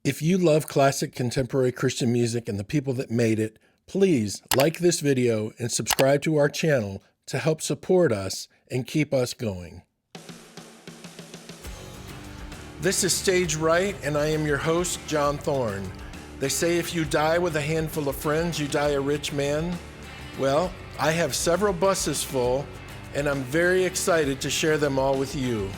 If you love classic contemporary Christian music and the people that made it, please like this video and subscribe to our channel to help support us and keep us going. This is Stage Right, and I am your host, John Thorne. They say if you die with a handful of friends, you die a rich man. Well, I have several buses full, and I'm very excited to share them all with you.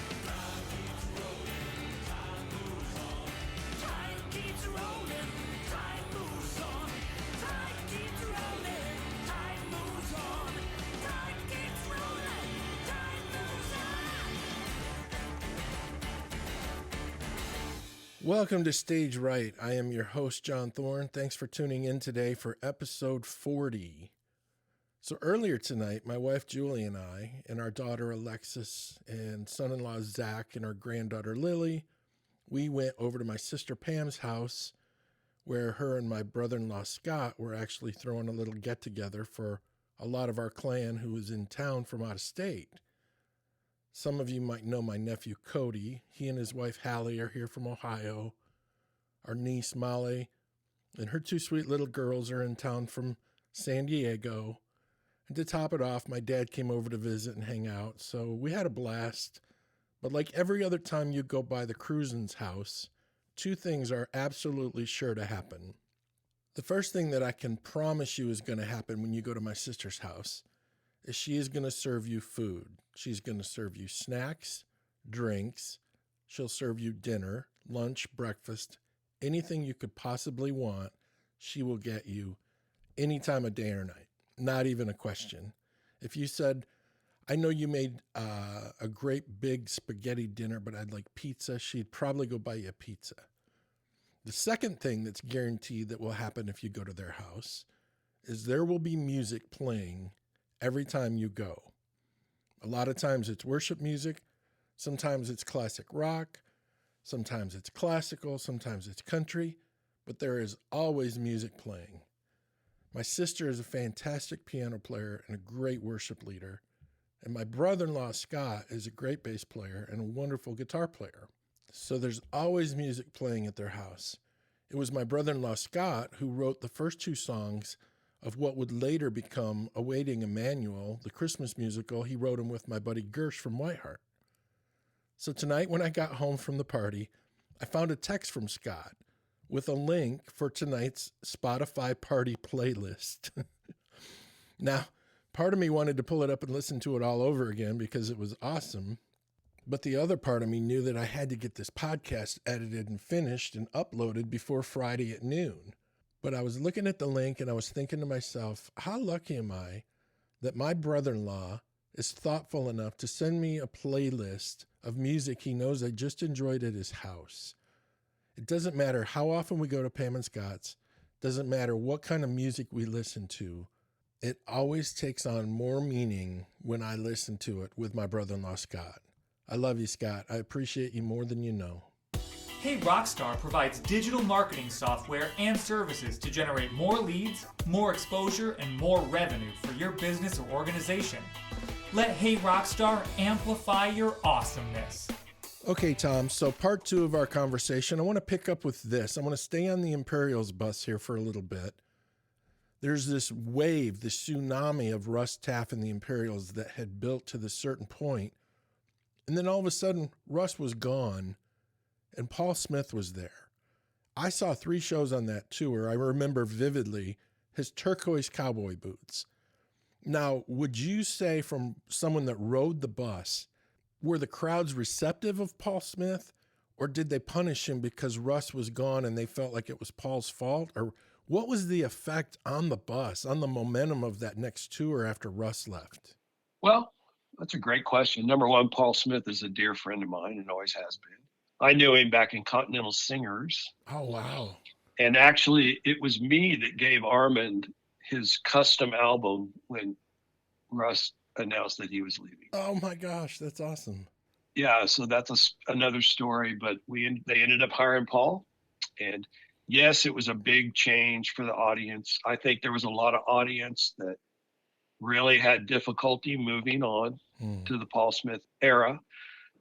Welcome to Stage Right. I am your host, John Thorne. Thanks for tuning in today for episode 40. So earlier tonight, my wife Julie and I, and our daughter Alexis, and son-in-law Zach, and our granddaughter Lily, we went over to my sister Pam's house, where her and my brother-in-law Scott were actually throwing a little get-together for a lot of our clan who was in town from out of state. Some of you might know my nephew Cody. He and his wife Hallie are here from Ohio. Our niece Molly and her two sweet little girls are in town from San Diego. And to top it off, my dad came over to visit and hang out. So we had a blast. But like every other time you go by the Cruisin's house, two things are absolutely sure to happen. The first thing that I can promise you is going to happen when you go to my sister's house is she is going to serve you food. She's going to serve you snacks, drinks. She'll serve you dinner, lunch, breakfast, anything you could possibly want. She will get you any time of day or night. Not even a question. If you said, I know you made a great big spaghetti dinner, but I'd like pizza, she'd probably go buy you a pizza. The second thing that's guaranteed that will happen if you go to their house is there will be music playing every time you go. A lot of times it's worship music. Sometimes it's classic rock. Sometimes it's classical. Sometimes it's country. But there is always music playing. My sister is a fantastic piano player and a great worship leader. And my brother-in-law Scott is a great bass player and a wonderful guitar player. So there's always music playing at their house. It was my brother-in-law Scott who wrote the first two songs of what would later become Awaiting Emmanuel, the Christmas musical. He wrote them with my buddy Gersh from Whiteheart. So tonight when I got home from the party, I found a text from Scott with a link for tonight's Spotify party playlist. Now, part of me wanted to pull it up and listen to it all over again because it was awesome. But the other part of me knew that I had to get this podcast edited and finished and uploaded before Friday at noon. But I was looking at the link and I was thinking to myself, how lucky am I that my brother-in-law is thoughtful enough to send me a playlist of music he knows I just enjoyed at his house. It doesn't matter how often we go to Pam and Scott's, doesn't matter what kind of music we listen to. It always takes on more meaning when I listen to it with my brother-in-law Scott. I love you, Scott. I appreciate you more than you know. Hey Rockstar provides digital marketing software and services to generate more leads, more exposure, and more revenue for your business or organization. Let Hey Rockstar amplify your awesomeness. Okay, Tom, so part two of our conversation, I want to pick up with this. I want to stay on the Imperials bus here for a little bit. There's this wave, this tsunami of Russ Taff and the Imperials that had built to this certain point. And then all of a sudden, Russ was gone. And Paul Smith was there. I saw 3 shows on that tour. I remember vividly his turquoise cowboy boots. Now, would you say from someone that rode the bus, were the crowds receptive of Paul Smith, or did they punish him because Russ was gone and they felt like it was Paul's fault? Or what was the effect on the bus, on the momentum of that next tour after Russ left? Well, that's a great question. Number one, Paul Smith is a dear friend of mine and always has been. I knew him back in Continental Singers. Oh, wow. And actually, it was me that gave Armand his custom album when Russ announced that he was leaving. Oh, my gosh. That's awesome. Yeah, so that's another story. But they ended up hiring Paul. And yes, it was a big change for the audience. I think there was a lot of audience that really had difficulty moving on to the Paul Smith era.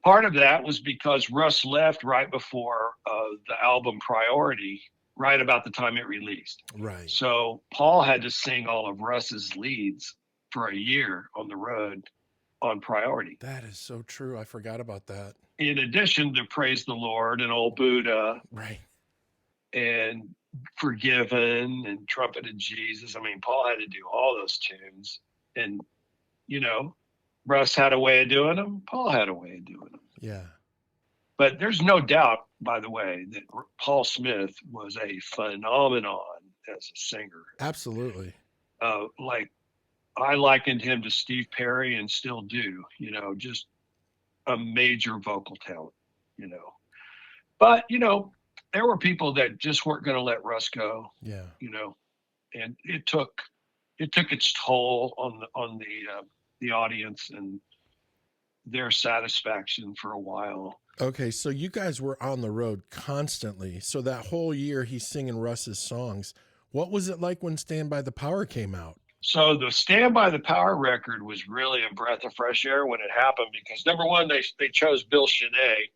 part of that was because Russ left right before the album Priority, right about the time it released. Right. So Paul had to sing all of Russ's leads for a year on the road on Priority. That is so true. I forgot about that. In addition to Praise the Lord and Old Buddha Right. and Forgiven and Trumpet of Jesus. I mean, Paul had to do all those tunes. And, you know, Russ had a way of doing them. Paul had a way of doing them. Yeah. But there's no doubt, by the way, that Paul Smith was a phenomenon as a singer. Absolutely. Like, I likened him to Steve Perry and still do, you know, just a major vocal talent, you know. But, you know, there were people that just weren't going to let Russ go. Yeah. You know, and it took its toll on the audience and their satisfaction for a while. Okay, so you guys were on the road constantly. So that whole year he's singing Russ's songs. What was it like when Stand by the Power came out? So the Stand by the Power record was really a breath of fresh air when it happened because number one, they chose Bill Cheney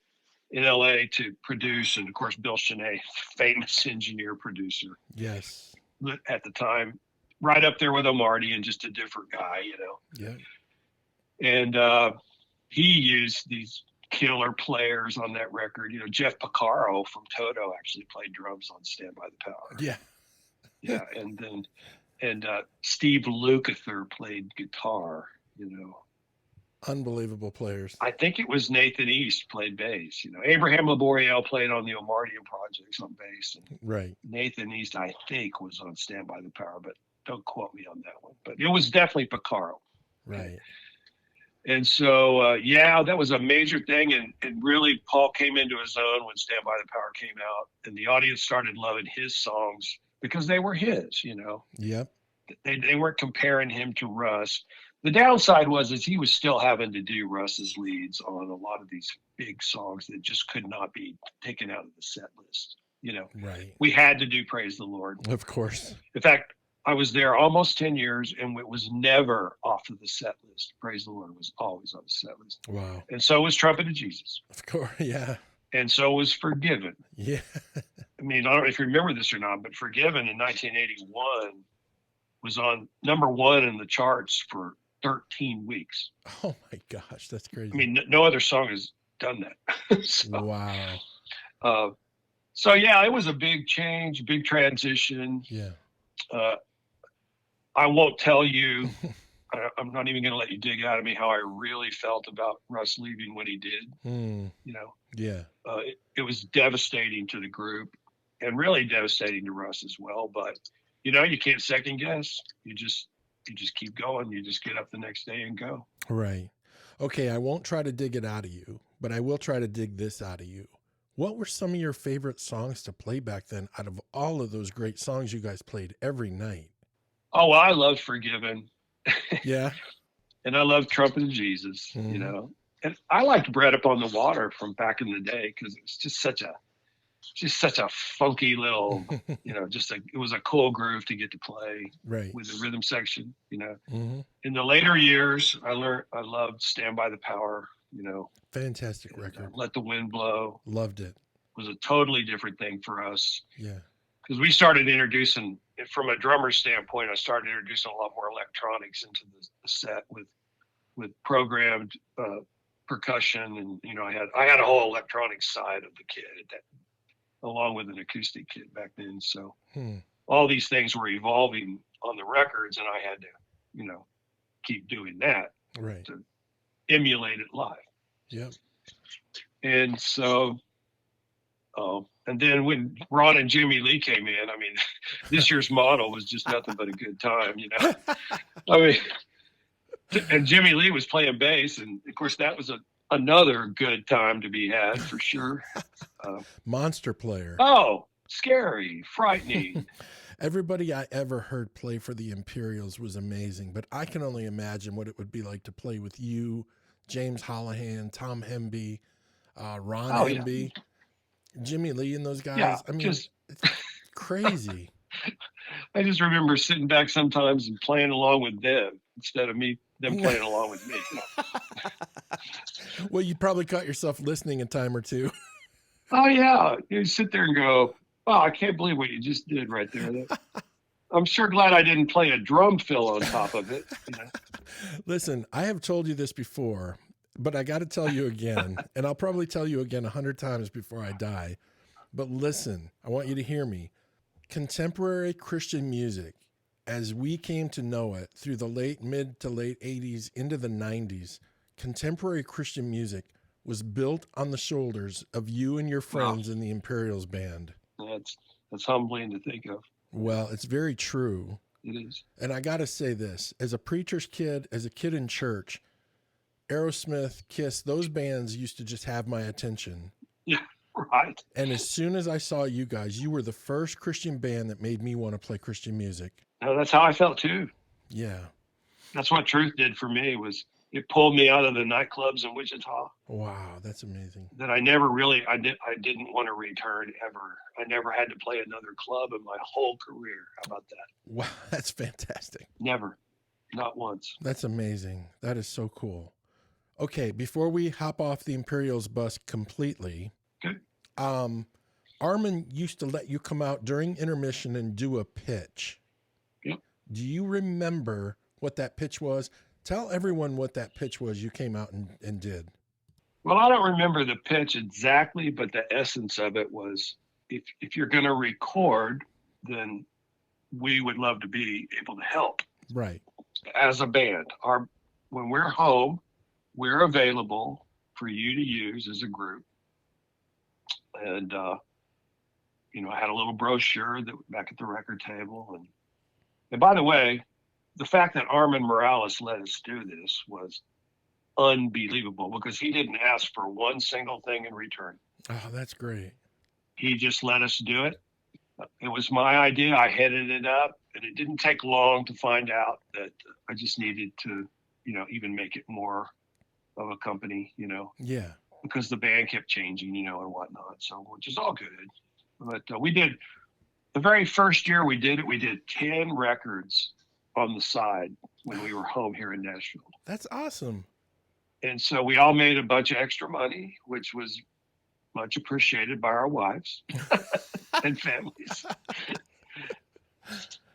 in LA to produce, and of course Bill Cheney, famous engineer producer. Yes. At the time, right up there with O'Marty and just a different guy, you know. Yeah. And he used these killer players on that record. You know, Jeff Porcaro from Toto actually played drums on Stand by the Power. Yeah. Yeah, and Steve Lukather played guitar, you know. Unbelievable players. I think it was Nathan East played bass. You know, Abraham Laboriel played on the Omardian projects on bass. And right. Nathan East, I think, was on Stand by the Power, but don't quote me on that one. But it was definitely Porcaro. Right. And so, yeah, that was a major thing. And really, Paul came into his own when Stand by the Power came out. And the audience started loving his songs because they were his, you know. Yep. They weren't comparing him to Russ. The downside was he was still having to do Russ's leads on a lot of these big songs that just could not be taken out of the set list. You know, right. We had to do Praise the Lord. Of course. In fact, I was there almost 10 years and it was never off of the set list. Praise the Lord was always on the set list. Wow. And so was Trumpet of Jesus. Of course. Yeah. And so was Forgiven. Yeah. I mean, I don't know if you remember this or not, but Forgiven in 1981 was on #1 in the charts for 13 weeks. Oh my gosh, that's crazy. I mean, no other song has done that. So, wow. So yeah, it was a big change, big transition. Yeah. I won't tell you. I'm not even going to let you dig out of me how I really felt about Russ leaving when he did. You know. Yeah. It was devastating to the group, and really devastating to Russ as well. But you know, you can't second guess. You just keep going. You just get up the next day and go. Right. Okay, I won't try to dig it out of you, but I will try to dig this out of you. What were some of your favorite songs to play back then out of all of those great songs you guys played every night? Oh, well, I loved Forgiven. Yeah. And I loved Trumpet of Jesus, you know. And I liked Bread Upon the Water from back in the day because it was just such a funky little, you know, it was a cool groove to get to play with the rhythm section, you know. In the later years, I loved Stand by the Power, you know. Fantastic record. Let the Wind Blow. Loved it. Was a totally different thing for us. Yeah. Because we started introducing, from a drummer standpoint, I started introducing a lot more electronics into the set with programmed percussion, and you know, I had a whole electronic side of the kit along with an acoustic kit back then. So all these things were evolving on the records, and I had to, you know, keep doing that to emulate it live. Yeah. And so, and then when Ron and Jimmy Lee came in, I mean, this year's model was just nothing but a good time, you know. I mean, and Jimmy Lee was playing bass, and of course that was another good time to be had for sure. Monster player. Oh, scary, frightening. Everybody I ever heard play for the Imperials was amazing, but I can only imagine what it would be like to play with you, James Holohan, Tom Hemby, Ron Hemby, Jimmy Lee, and those guys. Yeah, I mean, it's crazy. I just remember sitting back sometimes and playing along with them instead of them playing along with me. Well, you probably caught yourself listening a time or two. Oh yeah, you sit there and go, "Oh, I can't believe what you just did right there." I'm sure glad I didn't play a drum fill on top of it. Listen, I have told you this before, but I got to tell you again, and I'll probably tell you again 100 times before I die. But listen, I want you to hear me. Contemporary Christian music, as we came to know it through the mid to late 80s into the 90s, contemporary Christian music was built on the shoulders of you and your friends in the Imperials band. That's humbling to think of. Well, it's very true. It is. And I got to say this, as a preacher's kid, as a kid in church, Aerosmith, Kiss, those bands used to just have my attention. Yeah, right. And as soon as I saw you guys, you were the first Christian band that made me want to play Christian music. No, that's how I felt too. Yeah. That's what Truth did for me, was it pulled me out of the nightclubs in Wichita. Wow, that's amazing. That I never really, I didn't want to return ever. I never had to play another club in my whole career. How about that? Wow, that's fantastic. Never, not once. That's amazing. That is so cool. Okay, before we hop off the Imperials bus completely, okay. Armin used to let you come out during intermission and do a pitch. Yep. Do you remember what that pitch was? Tell everyone what that pitch was you came out and did. Well, I don't remember the pitch exactly, but the essence of it was, if you're going to record, then we would love to be able to help. Right. As a band, when we're home, we're available for you to use as a group. And, I had a little brochure back at the record table. And by the way, the fact that Armin Morales let us do this was unbelievable, because he didn't ask for one single thing in return. Oh, that's great. He just let us do it. It was my idea. I headed it up, and it didn't take long to find out that I just needed to, even make it more of a company, Yeah. because the band kept changing, and whatnot. So, which is all good. But we did, the very first year we did 10 records on the side when we were home here in Nashville. That's awesome. And so we all made a bunch of extra money, which was much appreciated by our wives and families.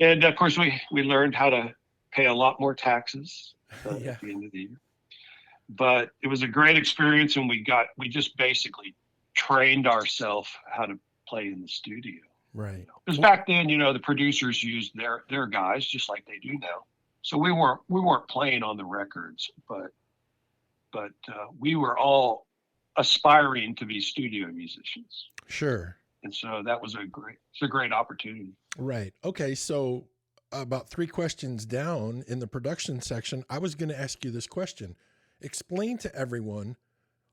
And of course, we learned how to pay a lot more taxes at the end of the year. But it was a great experience, and we just basically trained ourselves how to play in the studio. Right. Because back then, the producers used their guys just like they do now. So we weren't playing on the records, but we were all aspiring to be studio musicians. Sure. And so that was a great opportunity. Right. Okay. So about 3 questions down in the production section, I was going to ask you this question. Explain to everyone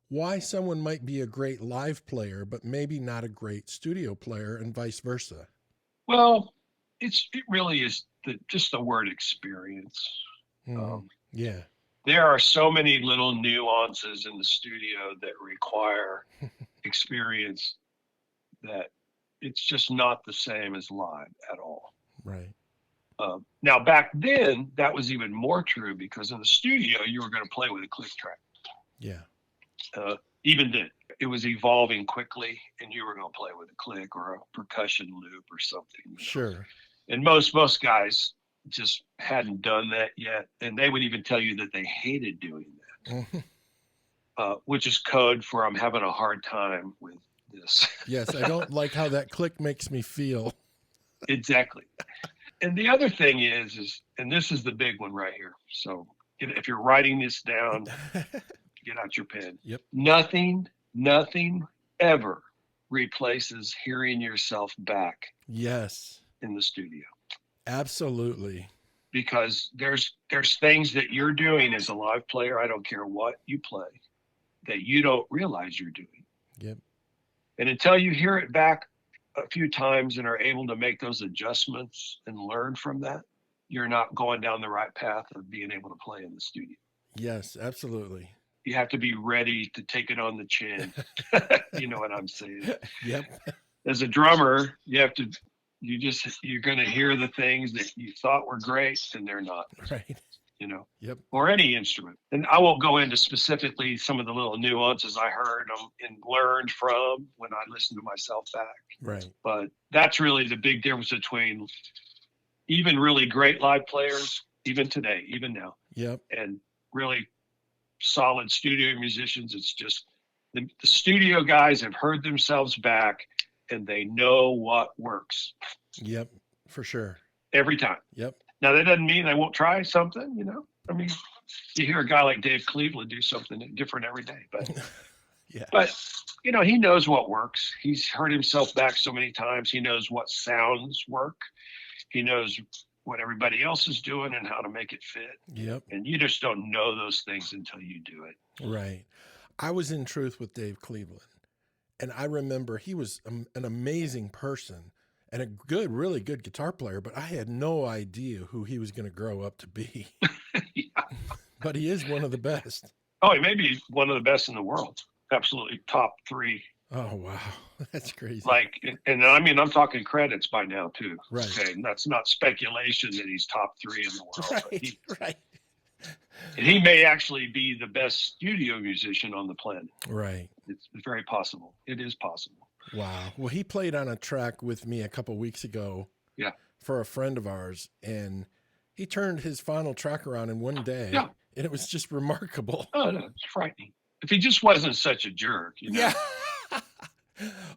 why someone might be a great live player, but maybe not a great studio player, and vice versa. Well, it really is just the word experience. Yeah. There are so many little nuances in the studio that require experience that it's just not the same as live at all. Right. Now, back then, that was even more true, because in the studio, you were going to play with a click track. Yeah. Even then, it was evolving quickly, and you were going to play with a click or a percussion loop or something. Sure. And most guys just hadn't done that yet, and they would even tell you that they hated doing that, which is code for I'm having a hard time with this. Yes, I don't like how that click makes me feel. Exactly. And the other thing is, and this is the big one right here. So if you're writing this down, get out your pen. Yep. Nothing ever replaces hearing yourself back. Yes. In the studio. Absolutely. Because there's things that you're doing as a live player, I don't care what you play, that you don't realize you're doing. Yep. And until you hear it back a few times and are able to make those adjustments and learn from that, you're not going down the right path of being able to play in the studio. Yes, absolutely. You have to be ready to take it on the chin. You know what I'm saying? Yep. As a drummer, you're going to hear the things that you thought were great, and they're not. Right. Yep. or any instrument. And I won't go into specifically some of the little nuances I heard and learned from when I listened to myself back. Right. But that's really the big difference between even really great live players, even today, even now, Yep. and really solid studio musicians. It's just the studio guys have heard themselves back and they know what works. Yep. For sure. Every time. Yep. Now, that doesn't mean they won't try something, I mean, you hear a guy like Dave Cleveland do something different every day, Yeah. but he knows what works. He's heard himself back so many times. He knows what sounds work. He knows what everybody else is doing and how to make it fit. Yep. And you just don't know those things until you do it. Right. I was in Truth with Dave Cleveland, and I remember he was an amazing person and a really good guitar player, but I had no idea who he was going to grow up to be. Yeah. But he is one of the best. Oh, he may be one of the best in the world. Absolutely top 3. Oh, wow. That's crazy. And I mean, I'm talking credits by now too. Right. Okay. And that's not speculation that he's top 3 in the world. Right. Right. And he may actually be the best studio musician on the planet. Right. It's very possible. It is possible. Wow. Well, he played on a track with me a couple weeks ago. Yeah. For a friend of ours, and he turned his final track around in one day. Yeah. And it was just remarkable. Oh, no, it's frightening. If he just wasn't such a jerk, Yeah.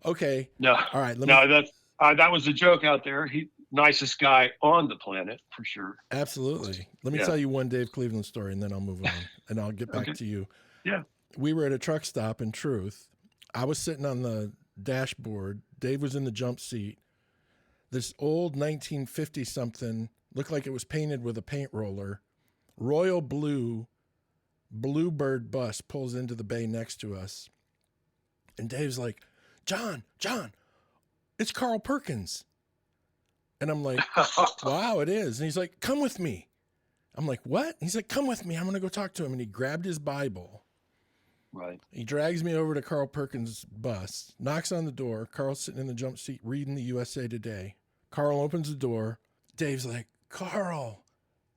Okay. No. All right. That was a joke out there. He nicest guy on the planet for sure. Absolutely. Let me tell you one Dave Cleveland story, and then I'll move on, and I'll get back to you. Yeah. We were at a truck stop in Truth. I was sitting on the dashboard. Dave was in the jump seat. This old 1950 something looked like it was painted with a paint roller. Royal blue Bluebird bus pulls into the bay next to us. And Dave's like, John, it's Carl Perkins. And I'm like, wow, it is. And he's like, come with me. I'm like, what? He's like, come with me. I'm going to go talk to him. And he grabbed his Bible. Right. He drags me over to Carl Perkins' bus, knocks on the door. Carl's sitting in the jump seat reading the USA Today. Carl opens the door. Dave's like, Carl,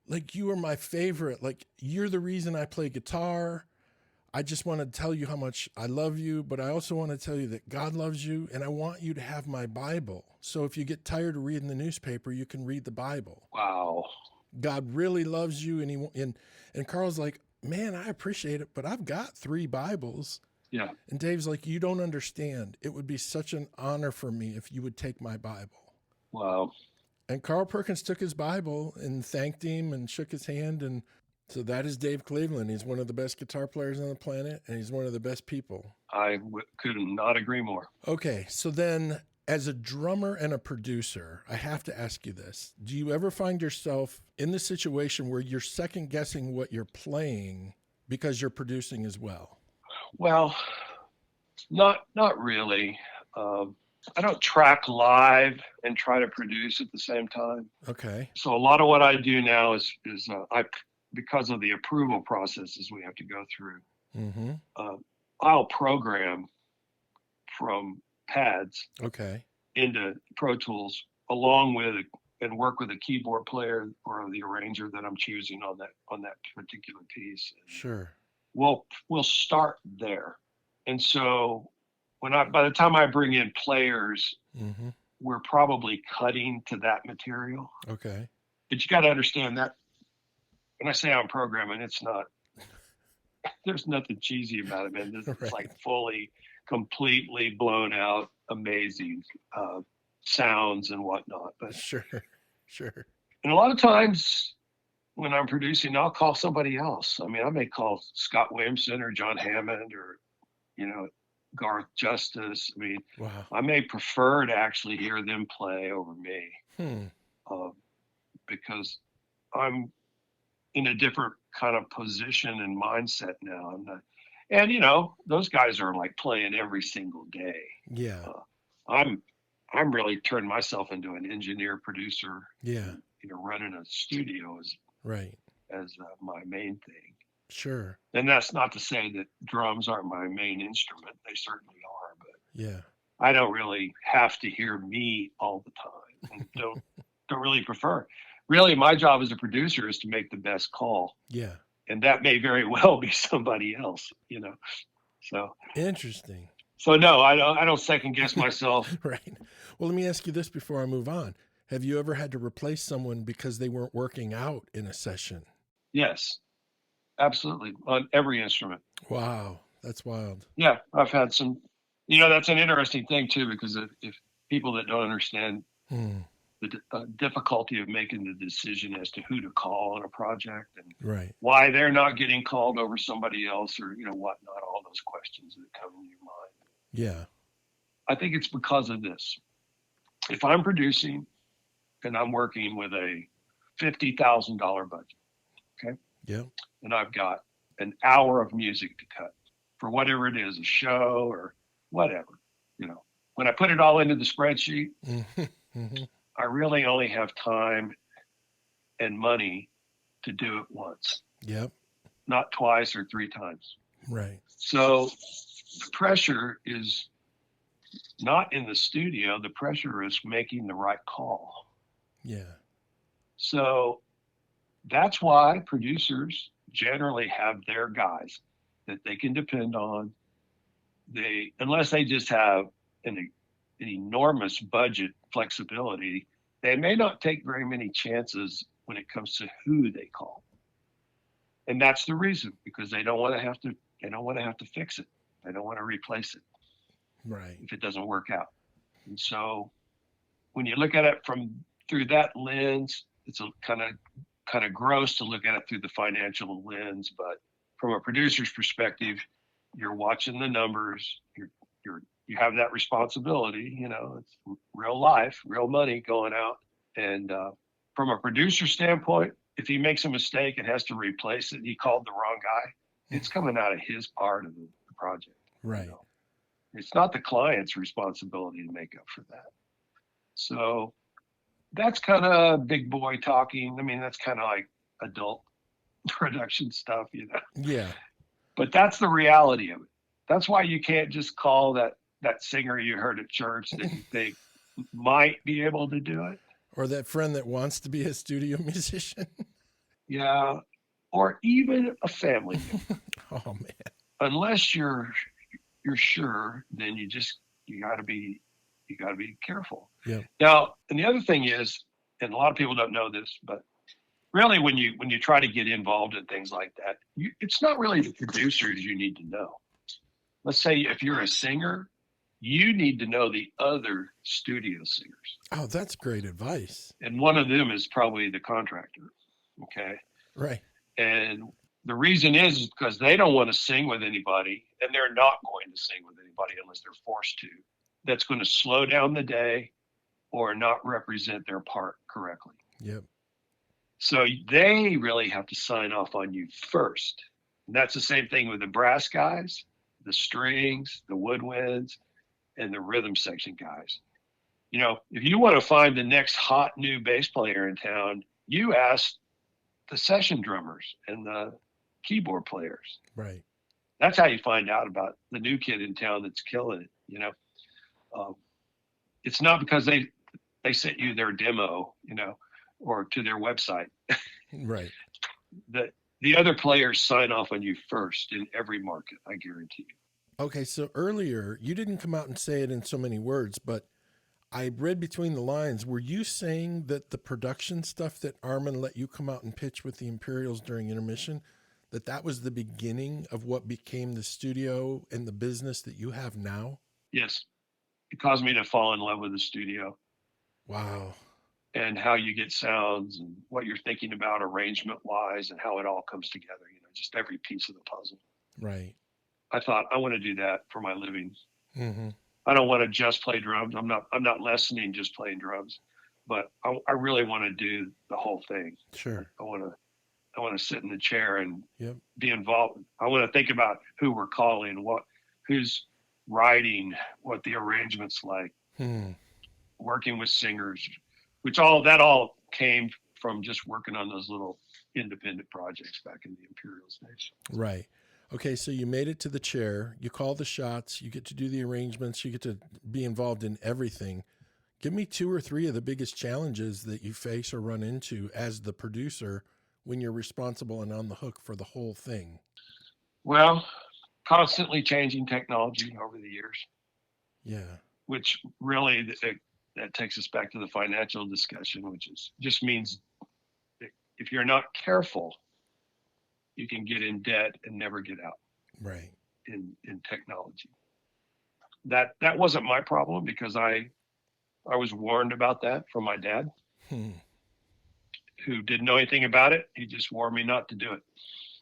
like, you are my favorite. Like, you're the reason I play guitar. I just want to tell you how much I love you, but I also want to tell you that God loves you, and I want you to have my Bible. So if you get tired of reading the newspaper, you can read the Bible. Wow. God really loves you, and Carl's like, man, I appreciate it, but I've got 3 Bibles. Yeah. And Dave's like, you don't understand. It would be such an honor for me if you would take my Bible. Wow. And Carl Perkins took his Bible and thanked him and shook his hand. And so that is Dave Cleveland. He's one of the best guitar players on the planet, and he's one of the best people. I could not agree more. Okay, so then as a drummer and a producer, I have to ask you this. Do you ever find yourself in the situation where you're second guessing what you're playing because you're producing as well? Well, not really. I don't track live and try to produce at the same time. Okay. So a lot of what I do now is because of the approval processes we have to go through. Mm-hmm. I'll program from pads into Pro Tools along with and work with a keyboard player or the arranger that I'm choosing on that particular piece. Sure. We'll start there. And so by the time I bring in players, we're probably cutting to that material. Okay. But you got to understand that when I say I'm programming, it's not, there's nothing cheesy about it, man. This is like fully, completely blown out, amazing sounds and whatnot. But sure. And a lot of times when I'm producing, I'll call somebody else. I mean, I may call Scott Williamson or John Hammond or, Garth Justice. I mean, I may prefer to actually hear them play over me because I'm in a different kind of position and mindset now. And those guys are like playing every single day. Yeah. I'm really turning myself into an engineer producer. Yeah. Running a studio as my main thing. Sure. And that's not to say that drums aren't my main instrument. They certainly are, but I don't really have to hear me all the time and don't really prefer. really my job as a producer is to make the best call. Yeah. And that may very well be somebody else, So, Interesting. so no, I don't second guess myself. Right. Well, let me ask you this before I move on. Have you ever had to replace someone because they weren't working out in a session? Yes, absolutely. On every instrument. Wow. That's wild. Yeah. I've had some, that's an interesting thing too, because if people that don't understand Hmm. the difficulty of making the decision as to who to call on a project and Right. why they're not getting called over somebody else or, whatnot, all those questions that come in your mind. Yeah. I think it's because of this. If I'm producing and I'm working with a $50,000 budget, okay, Yeah. and I've got an hour of music to cut for whatever it is, a show or whatever, when I put it all into the spreadsheet, Mm-hmm. Mm-hmm. I really only have time and money to do it once, Yep. not twice or three times. Right. So the pressure is not in the studio. The pressure is making the right call. Yeah. So that's why producers generally have their guys that they can depend on. Unless they just have an enormous budget flexibility, they may not take very many chances when it comes to who they call. And that's the reason, because they don't want to have to fix it. They don't want to replace it Right. if it doesn't work out. And so when you look at it through that lens, it's a kind of gross to look at it through the financial lens, but from a producer's perspective, you're watching the numbers, you have that responsibility, it's real life, real money going out. And from a producer standpoint, if he makes a mistake and has to replace it, he called the wrong guy, it's coming out of his part of the project. Right. It's not the client's responsibility to make up for that. So that's kind of big boy talking. I mean, that's kind of like adult production stuff, Yeah. But that's the reality of it. That's why you can't just call that singer you heard at church that you think might be able to do it. Or that friend that wants to be a studio musician. Yeah. Or even a family member. Oh man. Unless you're sure, then you gotta be careful. Yeah. Now, and the other thing is, and a lot of people don't know this, but really when you try to get involved in things like that, it's not really the producers you need to know. Let's say if you're a singer, you need to know the other studio singers. Oh, that's great advice. And one of them is probably the contractor. Okay. Right. And the reason is because they don't want to sing with anybody, and they're not going to sing with anybody unless they're forced to. That's going to slow down the day or not represent their part correctly. Yep. So they really have to sign off on you first. And that's the same thing with the brass guys, the strings, the woodwinds, and the rhythm section guys. If you want to find the next hot new bass player in town, you ask the session drummers and the keyboard players. Right. That's how you find out about the new kid in town that's killing it. It's not because they sent you their demo, or to their website. Right. The other players sign off on you first in every market, I guarantee you. Okay, so earlier you didn't come out and say it in so many words, but I read between the lines. Were you saying that the production stuff that Armin let you come out and pitch with the Imperials during intermission, that was the beginning of what became the studio and the business that you have now? Yes. It caused me to fall in love with the studio. Wow. And how you get sounds and what you're thinking about arrangement wise and how it all comes together, just every piece of the puzzle. Right. I thought I want to do that for my living. Mm-hmm. I don't want to just play drums. I'm not lessening just playing drums, but I really want to do the whole thing. Sure. I want to sit in the chair and Yep. be involved. I want to think about who we're calling, who's writing, what the arrangement's like, working with singers, which all came from just working on those little independent projects back in the Imperials days. Right. Okay, so you made it to the chair. You call the shots. You get to do the arrangements. You get to be involved in everything. Give me 2 or 3 of the biggest challenges that you face or run into as the producer when you're responsible and on the hook for the whole thing. Well, constantly changing technology over the years, Yeah. which really that takes us back to the financial discussion, which is just means that if you're not careful, you can get in debt and never get out Right. in technology. That wasn't my problem because I was warned about that from my dad, who didn't know anything about it. He just warned me not to do it.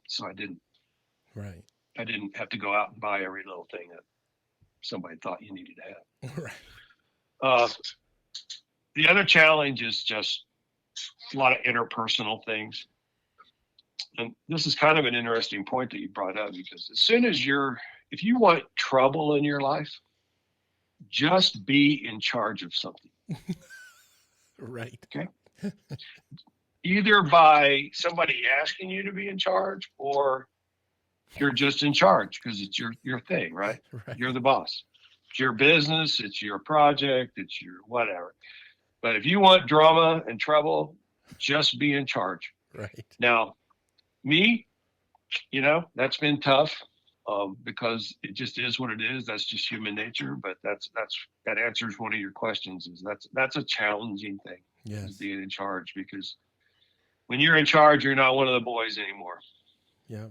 So I didn't. Right. I didn't have to go out and buy every little thing that somebody thought you needed to have. Right. The other challenge is just a lot of interpersonal things. And this is kind of an interesting point that you brought up, because as soon as if you want trouble in your life, just be in charge of something. Right. Okay. Either by somebody asking you to be in charge, or you're just in charge because it's your thing, right? Right. You're the boss. It's your business. It's your project. It's your whatever. But if you want drama and trouble, just be in charge. Right. Now, me, that's been tough, because it just is what it is. That's just human nature. But that answers one of your questions. Is that's a challenging thing. Yes. Is being in charge, because when you're in charge, you're not one of the boys anymore. Yeah.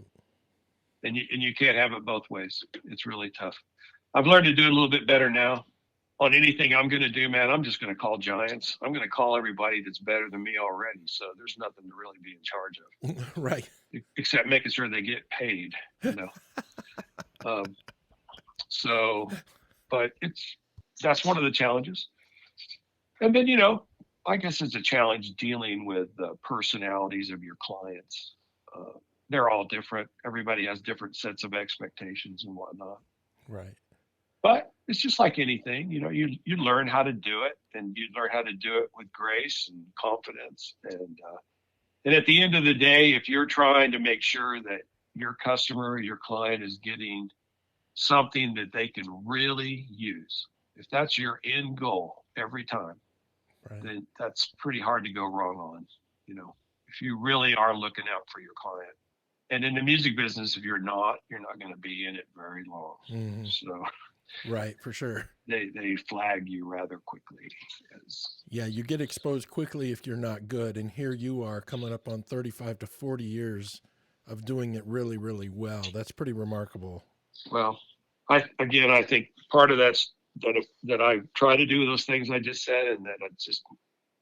And you can't have it both ways. It's really tough. I've learned to do it a little bit better now. On anything I'm going to do, man, I'm just going to call giants. I'm going to call everybody that's better than me already. So there's nothing to really be in charge of. Right. Except making sure they get paid, but that's one of the challenges. And then, I guess it's a challenge dealing with the personalities of your clients. They're all different. Everybody has different sets of expectations and whatnot. Right. But it's just like anything, you learn how to do it, and you learn how to do it with grace and confidence. And at the end of the day, if you're trying to make sure that your customer, your client is getting something that they can really use, if that's your end goal every time, Right. then that's pretty hard to go wrong on, if you really are looking out for your client. And in the music business, if you're not going to be in it very long. Mm-hmm. So, right, for sure. They flag you rather quickly. Yeah, you get exposed quickly if you're not good. And here you are coming up on 35 to 40 years of doing it really, really well. That's pretty remarkable. Well, I think part of that's that I try to do those things I just said, and that it's just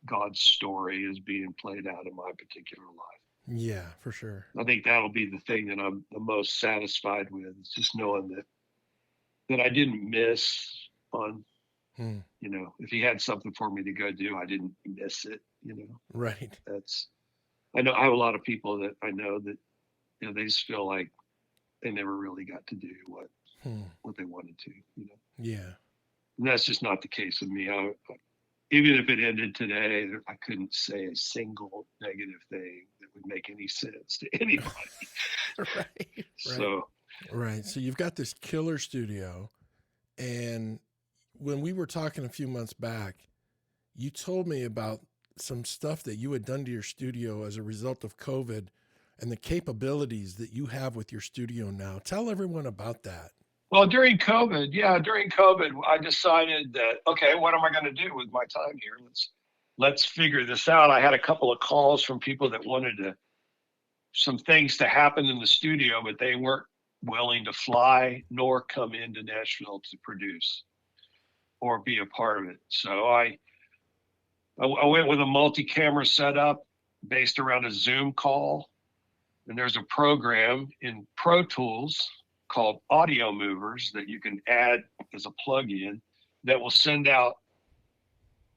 God's story is being played out in my particular life. Yeah, for sure. I think that'll be the thing that I'm the most satisfied with, is just knowing that I didn't miss on, if he had something for me to go do, I didn't miss it, Right. I know I have a lot of people that I know that, they just feel like they never really got to do what they wanted to, Yeah. And that's just not the case with me. Even if it ended today, I couldn't say a single negative thing that would make any sense to anybody. Right. So. Right. So you've got this killer studio, and when we were talking a few months back, you told me about some stuff that you had done to your studio as a result of COVID and the capabilities that you have with your studio now. Tell everyone about that. Well, during COVID, I decided that, okay, what am I going to do with my time here? Let's figure this out. I had a couple of calls from people that wanted some things to happen in the studio, but they weren't willing to fly nor come into Nashville to produce or be a part of it. So I went with a multi-camera setup based around a Zoom call. And there's a program in Pro Tools called Audio Movers that you can add as a plug-in that will send out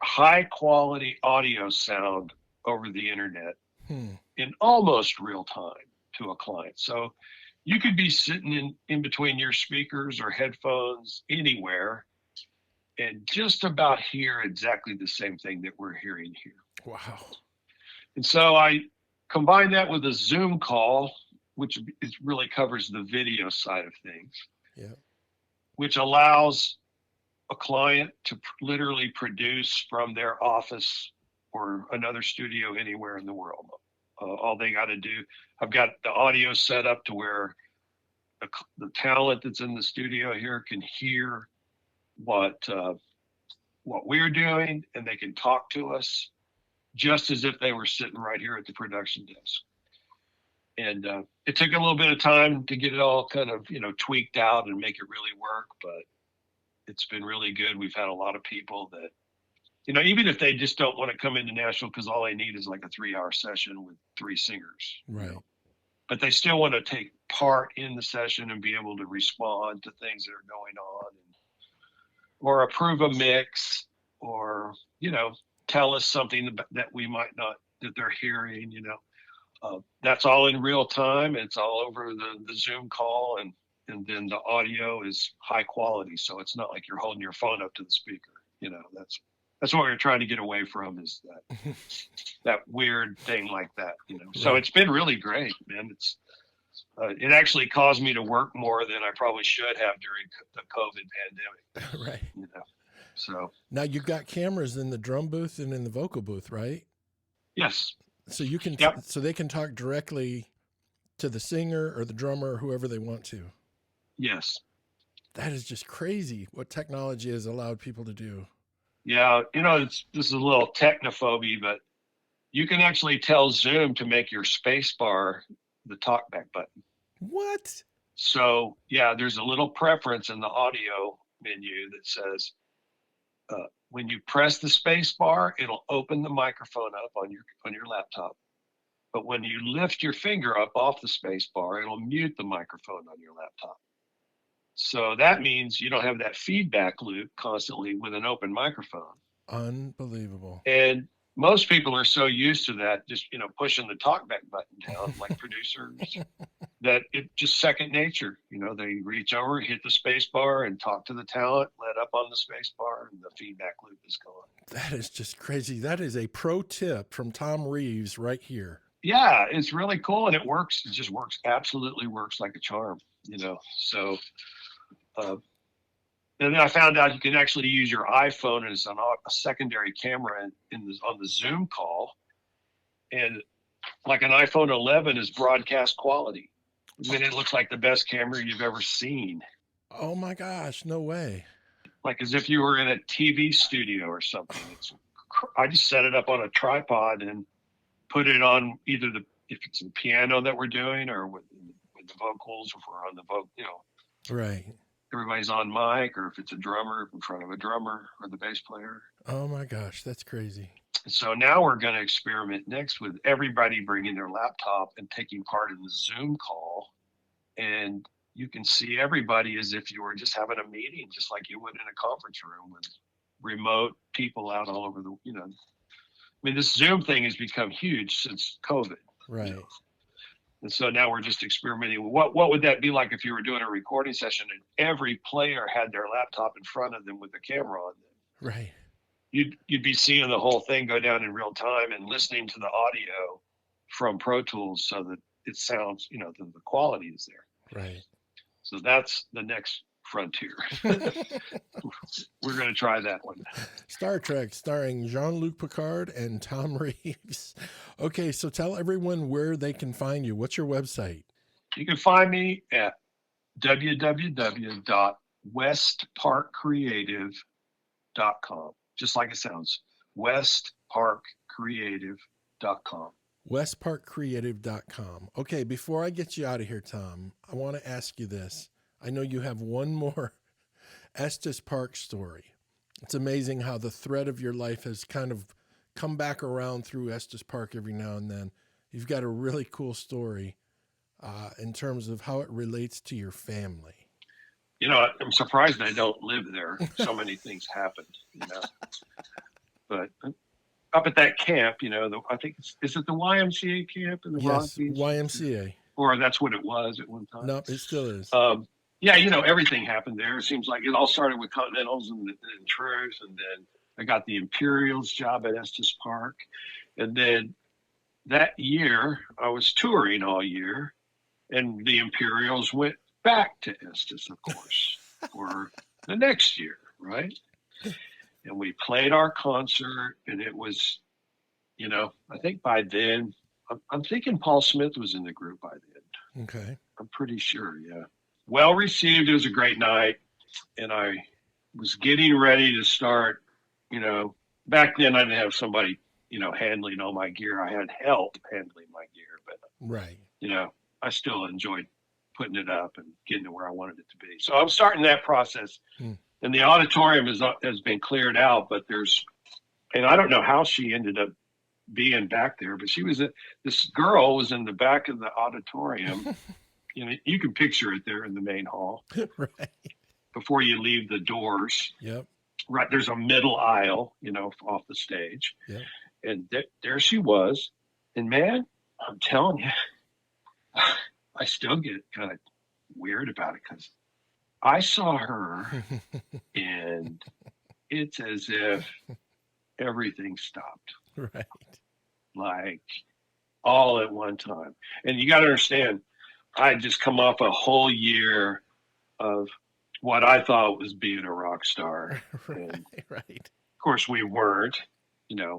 high quality audio sound over the internet in almost real time to a client. So you could be sitting in between your speakers or headphones anywhere and just about hear exactly the same thing that we're hearing here. Wow. And so I combined that with a Zoom call, which really covers the video side of things, yeah, which allows a client to literally produce from their office or another studio anywhere in the world. All they got to do, I've got the audio set up to where the talent that's in the studio here can hear what we're doing, and they can talk to us just as if they were sitting right here at the production desk. And it took a little bit of time to get it all kind of, tweaked out and make it really work, but it's been really good. We've had a lot of people that, even if they just don't want to come into Nashville because all they need is like a 3-hour session with 3 singers, right? But they still want to take part in the session and be able to respond to things that are going on, or approve a mix, or, tell us something that we might not, that they're hearing, that's all in real time. It's all over the Zoom call, and then the audio is high quality. So it's not like you're holding your phone up to the speaker. That's what we're trying to get away from, is that weird thing like that, So it's been really great, man. It actually caused me to work more than I probably should have during the COVID pandemic. Right. So now you've got cameras in the drum booth and in the vocal booth, right? Yes. So you can, so they can talk directly to the singer or the drummer or whoever they want to. Yes. That is just crazy what technology has allowed people to do. Yeah. This is a little technophobia, but you can actually tell Zoom to make your space bar the talkback button. What? So yeah, there's a little preference in the audio menu that says, when you press the space bar, it'll open the microphone up on your laptop. But when you lift your finger up off the space bar, it'll mute the microphone on your laptop. So that means you don't have that feedback loop constantly with an open microphone. Unbelievable. And most people are so used to that, just, pushing the talkback button down, like producers, that it just second nature. They reach over, hit the space bar and talk to the talent, let up on the space bar, and the feedback loop is gone. That is just crazy. That is a pro tip from Tom Reeves right here. Yeah, it's really cool, and it works. It just works, absolutely works like a charm, So, and then I found out you can actually use your iPhone as a secondary camera on the Zoom call, and like an iPhone 11 is broadcast quality. I mean, it looks like the best camera you've ever seen. Oh my gosh, no way. Like as if you were in a TV studio or something. I just set it up on a tripod and put it on either if it's a piano that we're doing, or with the vocals, if we're on the vocal, Right. Everybody's on mic, or if it's a drummer in front of a drummer or the bass player. Oh my gosh, that's crazy. So now we're going to experiment next with everybody bringing their laptop and taking part in the Zoom call. And you can see everybody as if you were just having a meeting, just like you would in a conference room with remote people out all over the, I mean, this Zoom thing has become huge since COVID. Right. And so now we're just experimenting. What would that be like if you were doing a recording session and every player had their laptop in front of them with the camera on them? Right. You'd be seeing the whole thing go down in real time and listening to the audio from Pro Tools so that it sounds, the quality is there. Right. So that's the next frontier. We're going to try that one. Star Trek starring Jean-Luc Picard and Tom Reeves. Okay, so tell everyone where they can find you. What's your website? You can find me at www.westparkcreative.com. Just like it sounds, westparkcreative.com. westparkcreative.com. Okay, before I get you out of here, Tom, I want to ask you this. I know you have one more Estes Park story. It's amazing how the thread of your life has kind of come back around through Estes Park every now and then. You've got a really cool story in terms of how it relates to your family. I'm surprised I don't live there. So many things happened, But up at that camp, I think is it the YMCA camp in the Yes, Rock Beach? YMCA. Or that's what it was at one time. No, it still is. Yeah, everything happened there. It seems like it all started with Continentals and Truth, and then I got the Imperials job at Estes Park. And then that year, I was touring all year, and the Imperials went back to Estes, of course, for the next year, right? And we played our concert, and it was, I think by then, I'm thinking Paul Smith was in the group by then. Okay. I'm pretty sure, yeah. Well received. It was a great night. And I was getting ready to start, back then I didn't have somebody, handling all my gear. I had help handling my gear, but, Right. I still enjoyed putting it up and getting to where I wanted it to be. So I'm starting that process. And the auditorium has been cleared out, but and I don't know how she ended up being back there, but this girl was in the back of the auditorium. You can picture it there in the main hall. Right. Before you leave the doors. Yep. Right. There's a middle aisle, off the stage. Yep. And there she was. And man, I'm telling you, I still get kind of weird about it because I saw her and it's as if everything stopped. Right. Like all at one time. And you got to understand, I had just come off a whole year of what I thought was being a rock star. And Right. of course we weren't,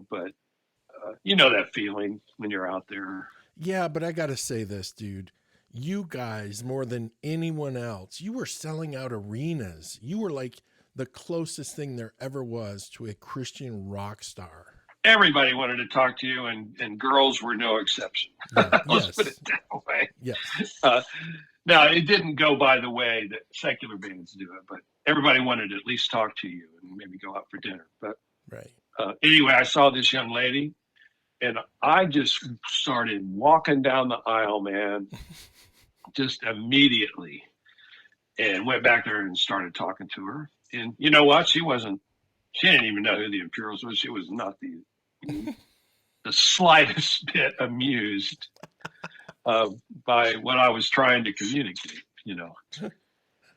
but that feeling when you're out there. Yeah, but I got to say this, dude. You guys, more than anyone else, you were selling out arenas. You were like the closest thing there ever was to a Christian rock star. Everybody wanted to talk to you, and girls were no exception. Yeah. Let's Yes. put it that way. Yes. Now, it didn't go by the way that secular bands do it, but everybody wanted to at least talk to you and maybe go out for dinner. But Right. Anyway, I saw this young lady, and I just started walking down the aisle, man, just immediately, and went back there and started talking to her. And you know what? She didn't even know who the Imperials was. She was not the slightest bit amused by what I was trying to communicate,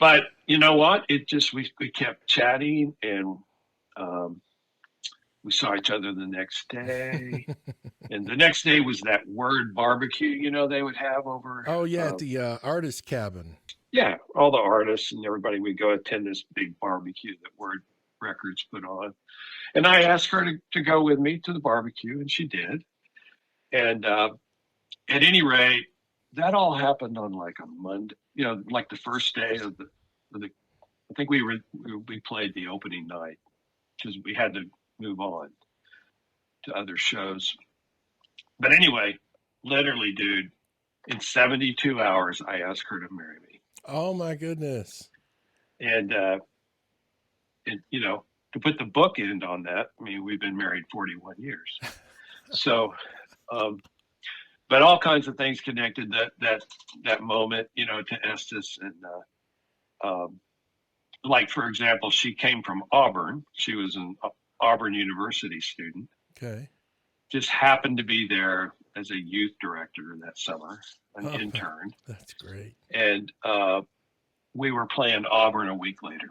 But you know what? We kept chatting, and we saw each other the next day. And the next day was that Word barbecue, they would have over. Oh, yeah, at the artist cabin. Yeah, all the artists and everybody would go attend this big barbecue that Word Records put on. And I asked her to go with me to the barbecue, and she did. And at any rate, that all happened on like a Monday, like the first day of the I think we played the opening night because we had to move on to other shows. But anyway, literally, dude, in 72 hours, I asked her to marry me. Oh my goodness. And, to put the bookend on that, I mean, we've been married 41 years. So, but all kinds of things connected that moment, to Estes. And like, for example, she came from Auburn. She was an Auburn University student. Okay. Just happened to be there as a youth director that summer, an intern. That's great. And we were playing Auburn a week later.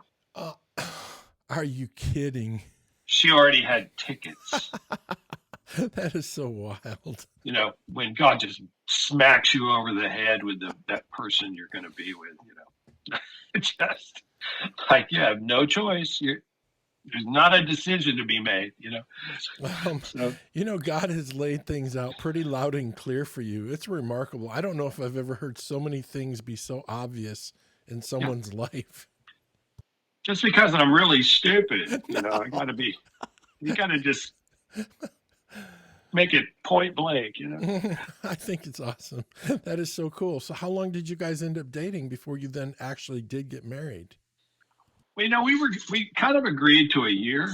Are you kidding? She already had tickets. That is so wild. When God just smacks you over the head with that person you're going to be with, it's just like you have no choice. There's not a decision to be made, So. God has laid things out pretty loud and clear for you. It's remarkable. I don't know if I've ever heard so many things be so obvious in someone's life. Just because I'm really stupid, you got to just make it point blank, I think it's awesome. That is so cool. So how long did you guys end up dating before you then actually did get married? Well, we kind of agreed to a year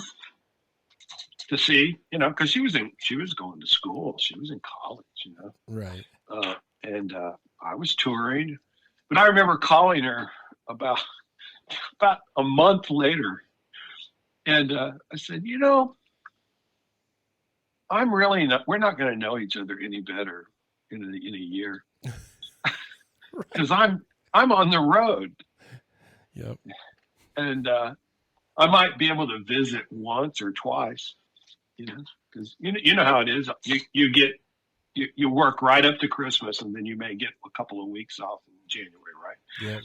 to see, because she was going to school. She was in college, Right. And I was touring, but I remember calling her about a month later. And I said, we're not going to know each other any better in a year. Because I'm on the road. Yep. And I might be able to visit once or twice, because you know how it is. You work right up to Christmas, and then you may get a couple of weeks off in January, right? Yeah.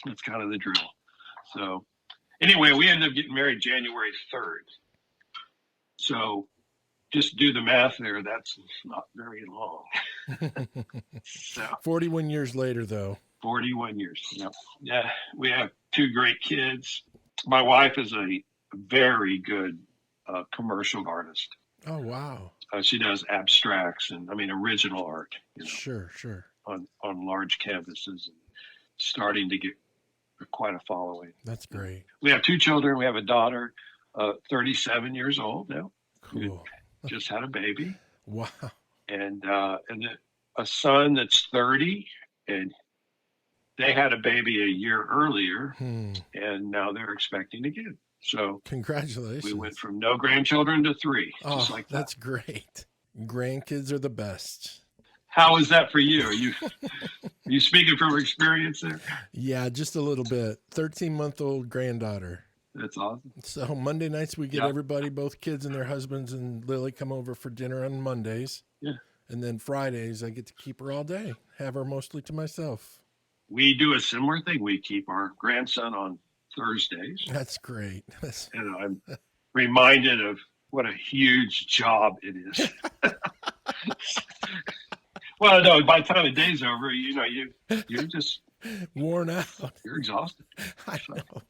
That's kind of the drill. So Anyway, we ended up getting married January 3rd. So just do the math there. That's not very long. So 41 years later, though. 41 years. Yep. Yeah. We have two great kids. My wife is a very good commercial artist. Oh, wow. She does abstracts and original art. Sure. On large canvases and starting to get quite a following. That's great. We have two children. We have a daughter, 37 years old now. Cool. Just had a baby. Wow. And a son that's 30, and they had a baby a year earlier, and now they're expecting a kid. So congratulations. We went from no grandchildren to 3, just like that. That's great. Grandkids are the best. How is that for you? Are you speaking from experience there? Yeah, just a little bit. 13-month-old granddaughter. That's awesome. So Monday nights we get everybody, both kids and their husbands and Lily, come over for dinner on Mondays. Yeah. And then Fridays I get to keep her all day, have her mostly to myself. We do a similar thing. We keep our grandson on Thursdays. That's great. And I'm reminded of what a huge job it is. Well, no, by the time the day's over, you're just worn out. You're exhausted. I know.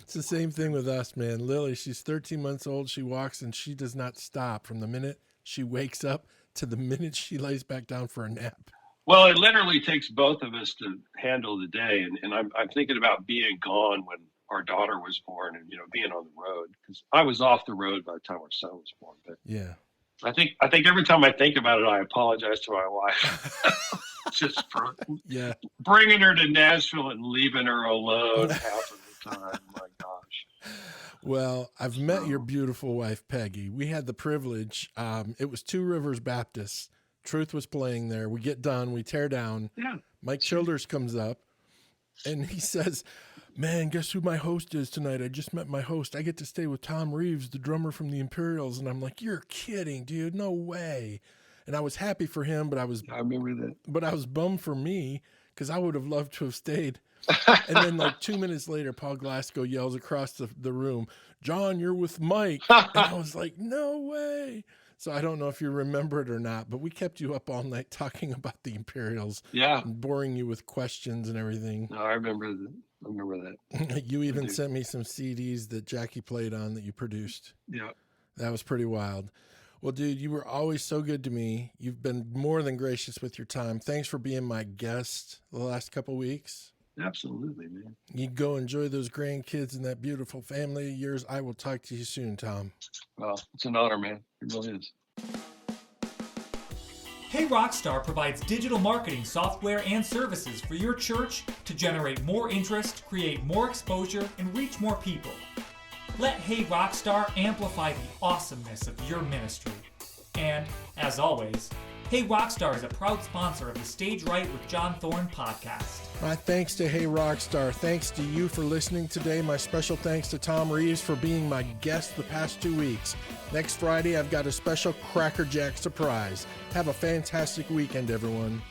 It's the same thing with us, man. Lily, she's 13 months old. She walks and she does not stop from the minute she wakes up to the minute she lays back down for a nap. Well, it literally takes both of us to handle the day. And I'm thinking about being gone when our daughter was born and, being on the road, because I was off the road by the time our son was born. But yeah, I think every time I think about it, I apologize to my wife just for bringing her to Nashville and leaving her alone half of the time. My gosh. Well, I've met your beautiful wife, Peggy. We had the privilege. It was Two Rivers Baptist. Truth was playing there. We get done. We tear down. Yeah. Mike Childers comes up and he says, man, guess who my host is tonight? I just met my host. I get to stay with Tom Reeves, the drummer from the Imperials. And I'm like, you're kidding, dude. No way. And I was happy for him, but I remember that. But I was bummed for me because I would have loved to have stayed. And then like 2 minutes later, Paul Glasgow yells across the room, John, you're with Mike. And I was like, no way. So I don't know if you remember it or not, but we kept you up all night talking about the Imperials. Yeah. And boring you with questions and everything. No, I remember that. You even sent me some CDs that Jackie played on that you produced. Yeah. That was pretty wild. Well, dude, you were always so good to me. You've been more than gracious with your time. Thanks for being my guest the last couple of weeks. Absolutely, man. You go enjoy those grandkids and that beautiful family of yours. I will talk to you soon, Tom. Well, it's an honor, man. It really is. Hey Rockstar provides digital marketing software and services for your church to generate more interest, create more exposure, and reach more people. Let Hey Rockstar amplify the awesomeness of your ministry. And, as always, Hey Rockstar is a proud sponsor of the Stage Right with John Thorne podcast. My thanks to Hey Rockstar. Thanks to you for listening today. My special thanks to Tom Reeves for being my guest the past 2 weeks. Next Friday, I've got a special Cracker Jack surprise. Have a fantastic weekend, everyone.